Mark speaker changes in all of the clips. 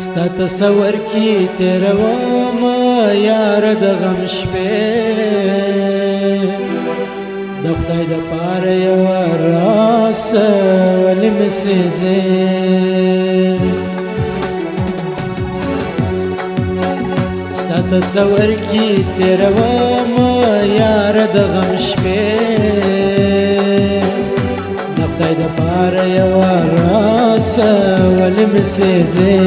Speaker 1: ستا تصور کی تیروما یار د غم شپې د خدای د پاره یو راس ولې مسجې ستا تصور کی تیروما یار د غم شپې د خدای د پاره یو راس ولې مسجې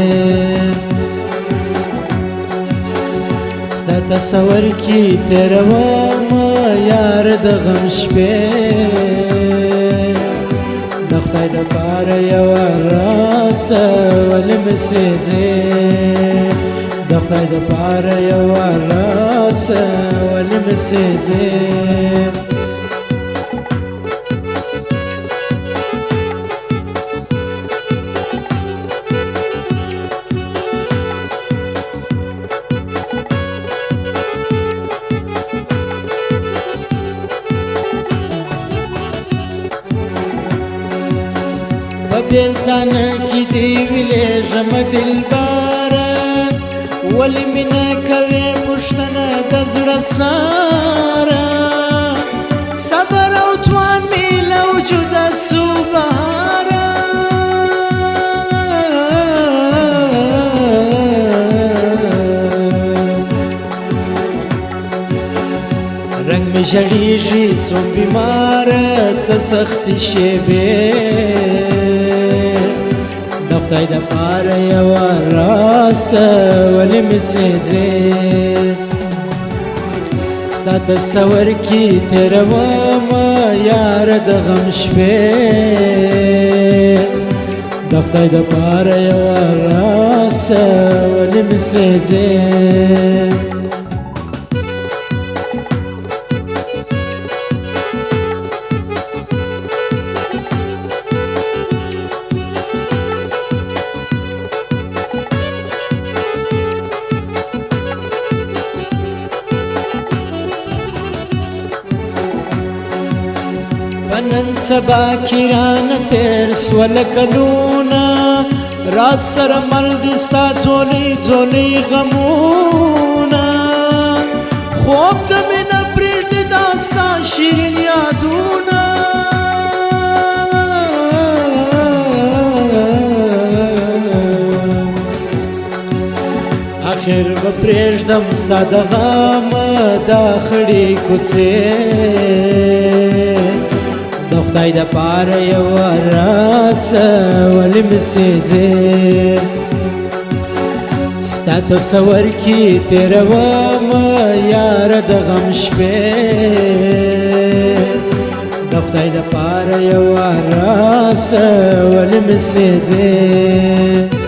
Speaker 1: تصور کی تیروما یار د غم شپې د خدای د پاره یو راس ولې مسجې د خدای د پاره یو راس ولې مسجې بیلتان کی دی ویلے رم دلبارا ولی منا کوي پښتنه د زړه سارا صبر او توان میله وجود سوبارا رنگ می جړیږي سوم بیمار څه سخت شیبه د خدای د پاره یو راس ولې مسجې ستا تصور کی تیروما یار د غم شپې د خدای د پاره یو راس ولې مسجې نن سبا کیران تیر سول کلونا راز سر ملګری ستا ځولې ځولې غمونا خوب ته مې نه پرېږدي دا ستا شیرین یادونه اخر به پرېږدم ستا د غم دا خړې کوڅې د خدای د پاره یو راس ولې مسجې ستا تصور کی تیروما یار د غم شپې د خدای د پاره یو راس ولې مسجې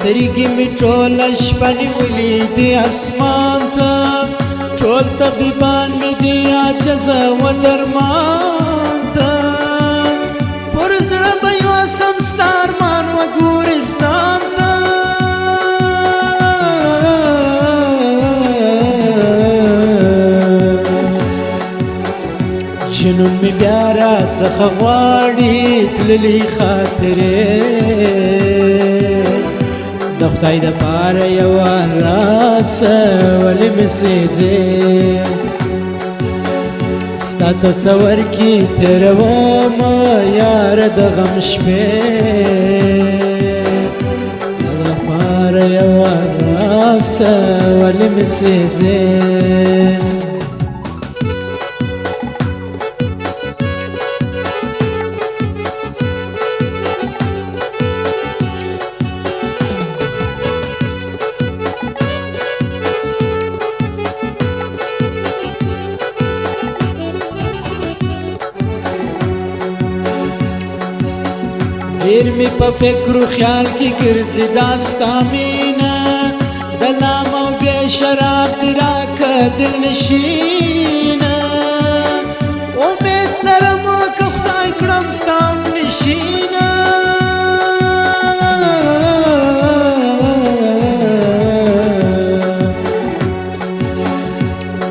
Speaker 1: سترګې مې ټوله شپه نیولې دي اسمان ته ټول طبیبان مې دي عاجزه و درمان ته پر زړه به یوسم ستا ارمان و ګورستان ته چې نوم مې بیا راڅخه غواړي تللې خاطرې د خدای د پاره یو راس ولې مسجې ستا تصور کی تیروما یار د غم شپې د پاره یو راس ولې مسجې ډېر مې په فکر و خیال کې ګرځي دا ستا مینه د لام او بې شراب دې راکه دلنشینه امید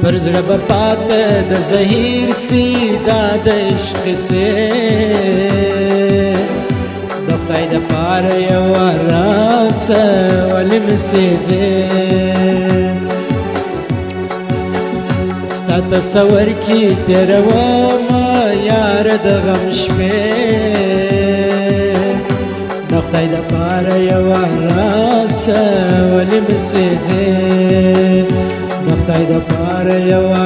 Speaker 1: پر زړه به پاته د زهیر سي دا د عشق کیسې د خدای دپاره یوه راسه ولې مې سېځې ستا تصور کې تېرومه یاره د غم شپې د خدای دپاره یوه راسه ولې مې سېځې د خدای دپاره یوه